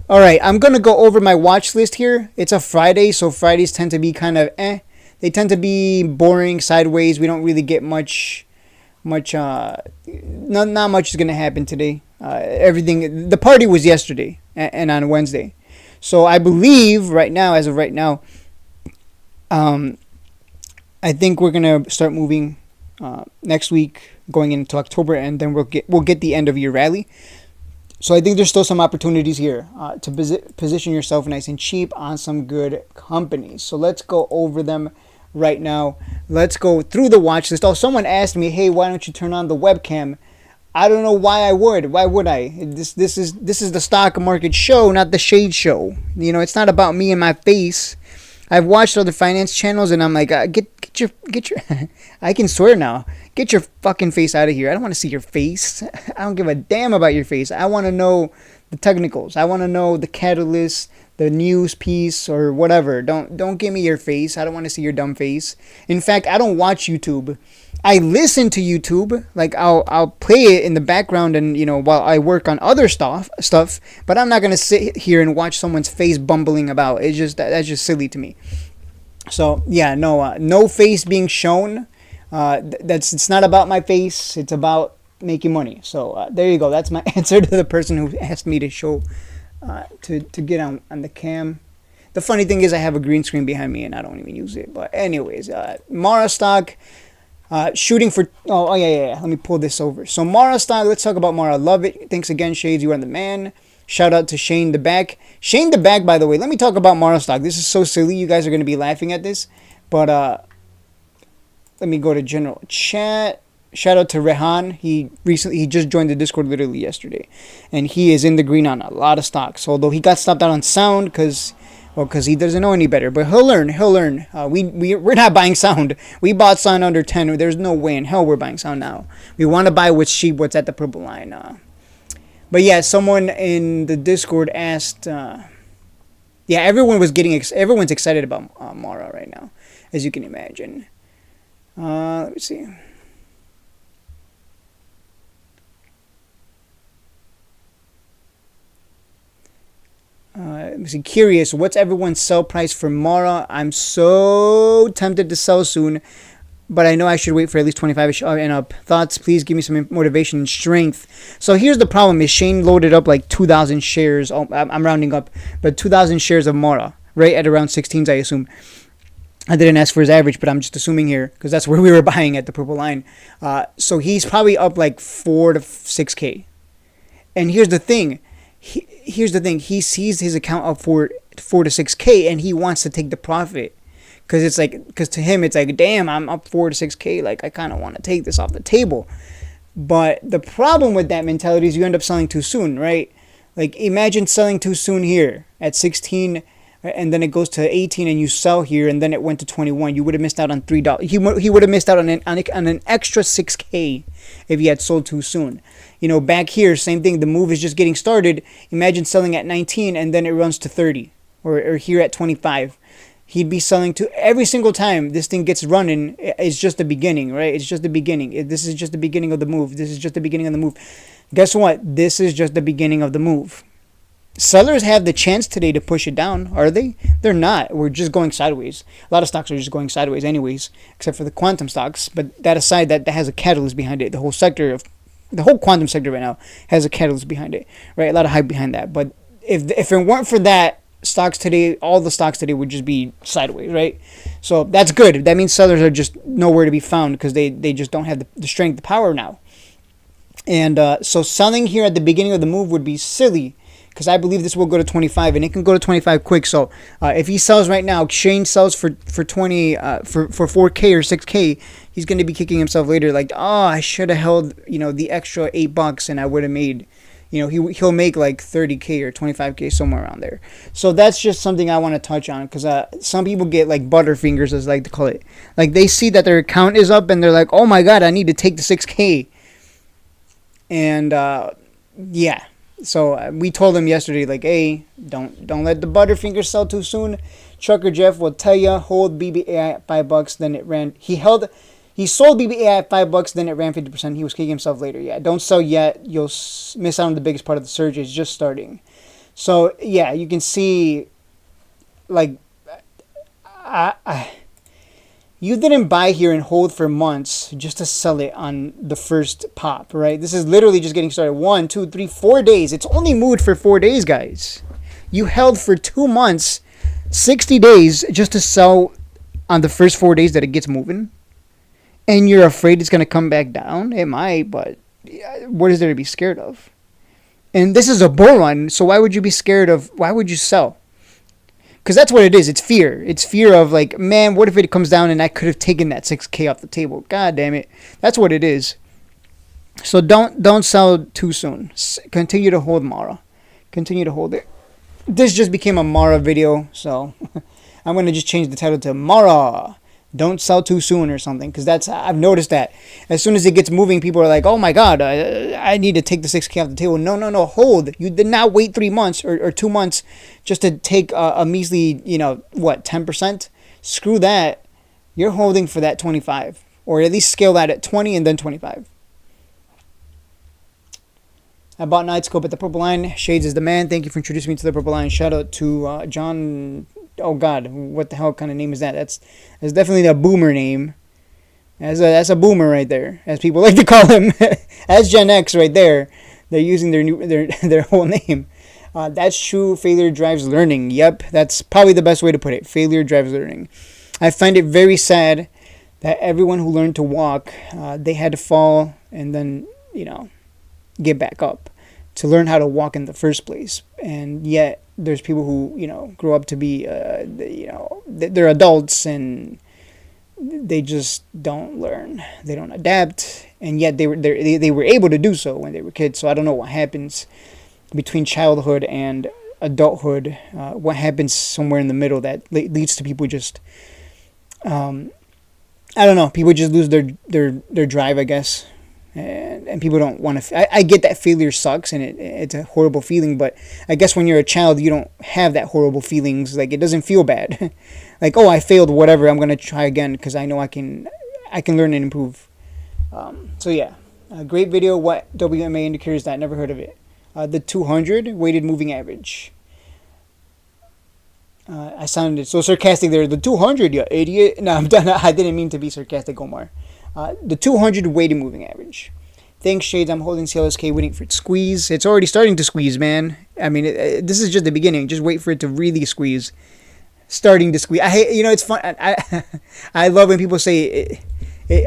All right, I'm gonna go over my watch list here. It's a Friday, so Fridays tend to be kind of eh. They tend to be boring, sideways. We don't really get much. Not much is gonna happen today. Everything. The party was yesterday and on Wednesday, so I believe right now, as of right now, um, I think we're gonna start moving next week, going into October, and then we'll get the end of year rally. So I think there's still some opportunities here to position yourself nice and cheap on some good companies. So let's go over them right now. Let's go through the watch list. Oh, someone asked me, "Hey, why don't you turn on the webcam?" I don't know why I would. Why would I? This is the stock market show, not the shade show. It's not about me and my face. I've watched other finance channels, and I'm like, get your. I can swear now. Get your fucking face out of here. I don't want to see your face. I don't give a damn about your face. I want to know the technicals. I want to know the catalyst, the news piece, or whatever. Don't give me your face. I don't want to see your dumb face. In fact, I don't watch YouTube. I listen to YouTube. Like I'll play it in the background, and while I work on other stuff. But I'm not gonna sit here and watch someone's face bumbling about. That's just silly to me. So yeah, no face being shown. It's not about my face. It's about making money. So there you go. That's my answer to the person who asked me to show to get on the cam. The funny thing is I have a green screen behind me and I don't even use it. But anyways, Mara stock shooting for yeah. Let me pull this over. So Mara stock. Let's talk about Mara. Love it. Thanks again, Shades. You are the man. Shout out to Shane the Back. Shane the Back, by the way. Let me talk about Mara stock. This is so silly. You guys are going to be laughing at this. But let me go to general chat. Shout out to Rehan. He just joined the Discord literally yesterday. And he is in the green on a lot of stocks. Although he got stopped out on Sound because he doesn't know any better. But he'll learn. We're not buying Sound. We bought Sound under 10. There's no way in hell we're buying Sound now. We want to buy what's cheap, what's at the purple line. But yeah, someone in the Discord asked. Everyone's excited about Mara right now, as you can imagine. Let me see. Let me see. Curious, what's everyone's sell price for Mara? I'm so tempted to sell soon, but I know I should wait for at least 25 and up. Thoughts? Please give me some motivation and strength. So here's the problem: is Shane loaded up like 2,000 shares? Oh, I'm rounding up, but 2,000 shares of Mara, right at around 16s, I assume. I didn't ask for his average, but I'm just assuming here because that's where we were buying at the purple line. So he's probably up like 4 to 6K. And here's the thing. He sees his account up 4 to 6K, and he wants to take the profit. Because to him, it's like, damn, I'm up 4 to 6K. Like, I kind of want to take this off the table. But the problem with that mentality is you end up selling too soon, right? Like, imagine selling too soon here at 16, and then it goes to 18, and you sell here, and then it went to 21. You would have missed out on $3. He would have missed out on an extra 6K if he had sold too soon. Back here, same thing. The move is just getting started. Imagine selling at 19, and then it runs to 30, or here at 25. He'd be selling to every single time this thing gets running. It's just the beginning, right? It's just the beginning. This is just the beginning of the move. This is just the beginning of the move. Guess what? This is just the beginning of the move. Sellers have the chance today to push it down, are they? They're not. We're just going sideways. A lot of stocks are just going sideways anyways, except for the quantum stocks. But that aside, that has a catalyst behind it. The whole quantum sector right now has a catalyst behind it, right? A lot of hype behind that. But if it weren't for that, all the stocks today would just be sideways, right? So that's good. That means sellers are just nowhere to be found because they just don't have the strength, the power now. And so selling here at the beginning of the move would be silly because I believe this will go to 25 and it can go to 25 quick. So if he sells right now, Shane sells for 20 for 4K or 6K, he's going to be kicking himself later like, oh, I should have held the extra $8 and I would have made. He'll make like 30K or 25K somewhere around there. So that's just something I want to touch on because some people get like butterfingers, as I like to call it. Like they see that their account is up and they're like, oh my God, I need to take the 6K. And yeah, so we told them yesterday, like, hey, don't let the butterfingers sell too soon. Trucker Jeff will tell you, hold BBA at $5. Then it ran. He sold BBA at $5, then it ran 50%. He was kicking himself later. Yeah, don't sell yet. You'll miss out on the biggest part of the surge. It's just starting. So yeah, you can see like you didn't buy here and hold for months just to sell it on the first pop, right? This is literally just getting started. 1, 2, 3, 4 days. It's only moved for 4 days, guys. You held for 2 months, 60 days just to sell on the first 4 days that it gets moving. And you're afraid it's going to come back down? It might, but what is there to be scared of? And this is a bull run, so why would you be scared of, why would you sell? Because that's what it is. It's fear. It's fear of like, man, what if it comes down and I could have taken that 6K off the table? God damn it. That's what it is. So don't sell too soon. Continue to hold Mara. Continue to hold it. This just became a Mara video, so I'm going to just change the title to Mara. Don't sell too soon or something, because I've noticed that as soon as it gets moving, people are like, oh my god, I need to take the 6K off the table. No, hold. You did not wait 3 months or 2 months just to take a measly, 10%? Screw that. You're holding for that 25, or at least scale that at 20 and then 25. I bought Nightscope at the Purple Line. Shades is the man. Thank you for introducing me to the Purple Line. Shout out to John. Oh God, what the hell kind of name is that? That's definitely a boomer name. That's a boomer right there, as people like to call him. That's Gen X right there. They're using their whole name. That's true. Failure drives learning. Yep, that's probably the best way to put it. Failure drives learning. I find it very sad that everyone who learned to walk, they had to fall and then get back up to learn how to walk in the first place. And yet there's people who grow up to be they're adults and they just don't learn, they don't adapt, and yet they were able to do so when they were kids. So I don't know what happens between childhood and adulthood, what happens somewhere in the middle that leads to people just I don't know, people just lose their drive, I guess. And people don't want to. I get that failure sucks and it's a horrible feeling, but I guess when you're a child, you don't have that horrible feelings. Like, it doesn't feel bad. Like, oh, I failed, whatever. I'm gonna try again because I know I can learn and improve. So yeah, a great video. What WMA indicator is that? Never heard of it. The 200 weighted moving average. I sounded so sarcastic there. The 200, you idiot. No, I'm done. I didn't mean to be sarcastic, Omar. The 200 weighted moving average. Thanks, Shades. I'm holding CLSK, waiting for it to squeeze. It's already starting to squeeze, man. I mean, this is just the beginning. Just wait for it to really squeeze. Starting to squeeze. I hate, it's fun. I love when people say,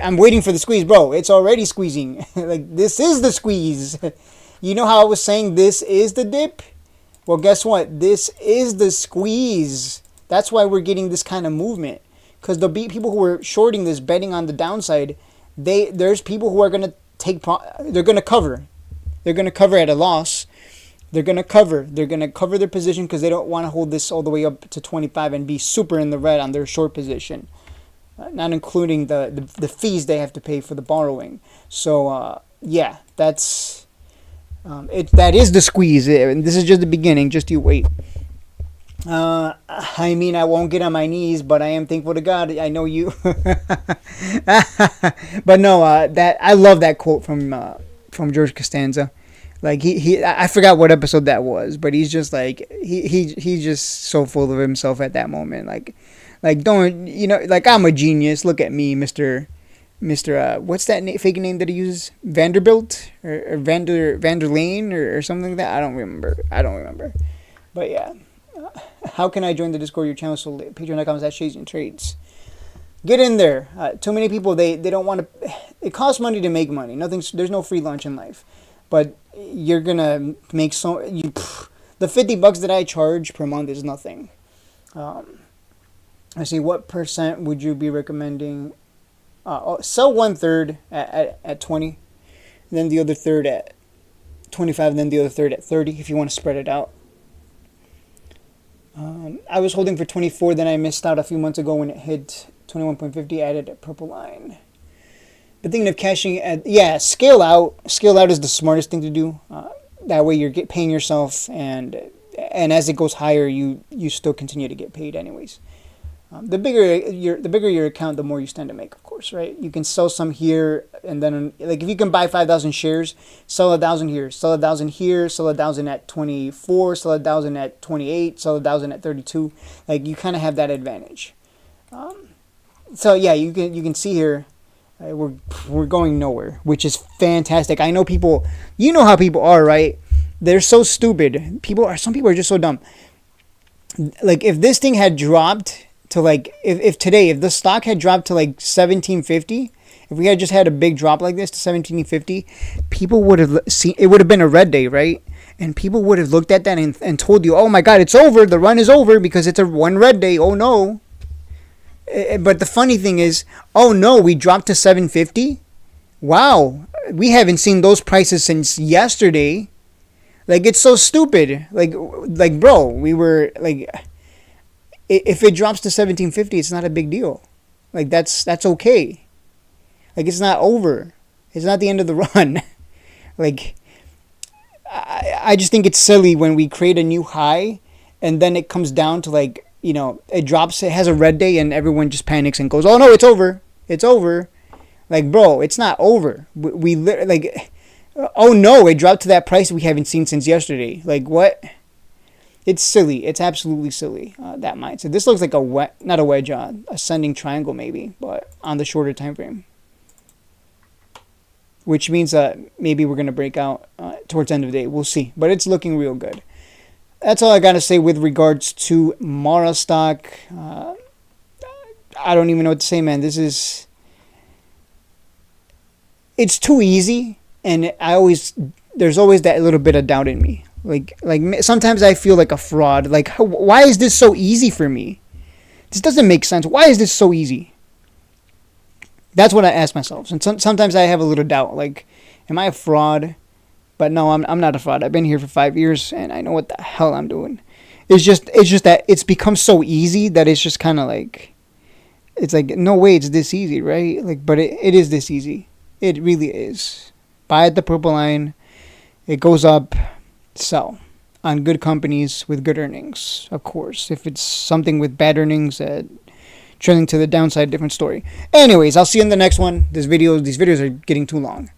I'm waiting for the squeeze. Bro, it's already squeezing. Like, this is the squeeze. You know how I was saying this is the dip? Well, guess what? This is the squeeze. That's why we're getting this kind of movement. Because the people who are shorting this, betting on the downside, there's people who are going to they're going to cover. They're going to cover at a loss. They're going to cover. They're going to cover their position because they don't want to hold this all the way up to 25 and be super in the red on their short position. Not including the fees they have to pay for the borrowing. So, yeah, that is the squeeze. And this is just the beginning. Just you wait. I mean, I won't get on my knees, but I am thankful to God. I know you. But no, that I love that quote from George Costanza. Like I forgot what episode that was, but he's just like he's just so full of himself at that moment. Like don't like, I'm a genius. Look at me, Mr. What's that fake name that he uses? Vanderbilt or Vanderlane or something like that. I don't remember. But yeah. How can I join the Discord? Your channel so late. Patreon.com/ShadesandTrades. Get in there. Too many people, they don't want to. It costs money to make money. There's no free lunch in life. But you're gonna make the $50 that I charge per month is nothing. I see. What percent would you be recommending? Sell 1/3 at 20, then the other third at 25, and then the other third at 30 if you want to spread it out. I was holding for 24, then I missed out a few months ago when it hit 21.50, added a Purple Line. But thinking of cashing scale out. Scale out is the smartest thing to do. That way you're paying yourself, and as it goes higher, you still continue to get paid anyways. The bigger your account, the more you stand to make, of course. course, right? You can sell some here, and then like if you can buy 5,000 shares, sell 1,000 here, sell 1,000 here, sell 1,000 at 24, sell 1,000 at 28, sell 1,000 at 32. Like you kind of have that advantage. So yeah, you can see here. We're going nowhere, which is fantastic. I know people, you know how people are, right? They're so stupid. Some people are just so dumb. Like if this thing had dropped to like, if today, if the stock had dropped to like 1750, if we had just had a big drop like this to 1750, people would have seen, it would have been a red day, right? And people would have looked at that and told you, oh my God, it's over. The run is over because it's a one red day. Oh no. But the funny thing is, oh no, we dropped to 750. Wow, we haven't seen those prices since yesterday. Like it's so stupid. Like bro, we were like, if it drops to 1750, it's not a big deal. Like that's okay. Like it's not over. It's not the end of the run. Like I just think it's silly when we create a new high and then it comes down to like, you know, it drops, it has a red day and everyone just panics and goes, oh no, it's over. It's over. Like, bro, it's not over. We like, oh no, it dropped to that price we haven't seen since yesterday. Like, what? It's silly. It's absolutely silly, that mindset. This looks like not a wedge, ascending triangle maybe, but on the shorter time frame. Which means maybe we're going to break out towards the end of the day. We'll see. But it's looking real good. That's all I got to say with regards to Mara stock. I don't even know what to say, man. It's too easy, and there's always that little bit of doubt in me. Like sometimes I feel like a fraud. Like, why is this so easy for me? This doesn't make sense. Why is this so easy? That's what I ask myself. And sometimes I have a little doubt. Like, am I a fraud? But no, I'm not a fraud. I've been here for 5 years, and I know what the hell I'm doing. It's just that it's become so easy that it's just kind of like, it's like, no way, it's this easy, right? Like, but it is this easy. It really is. Buy at the purple line. It goes up. Sell on good companies with good earnings, of course. If it's something with bad earnings, trending to the downside, different story. Anyways, I'll see you in the next one. These videos are getting too long.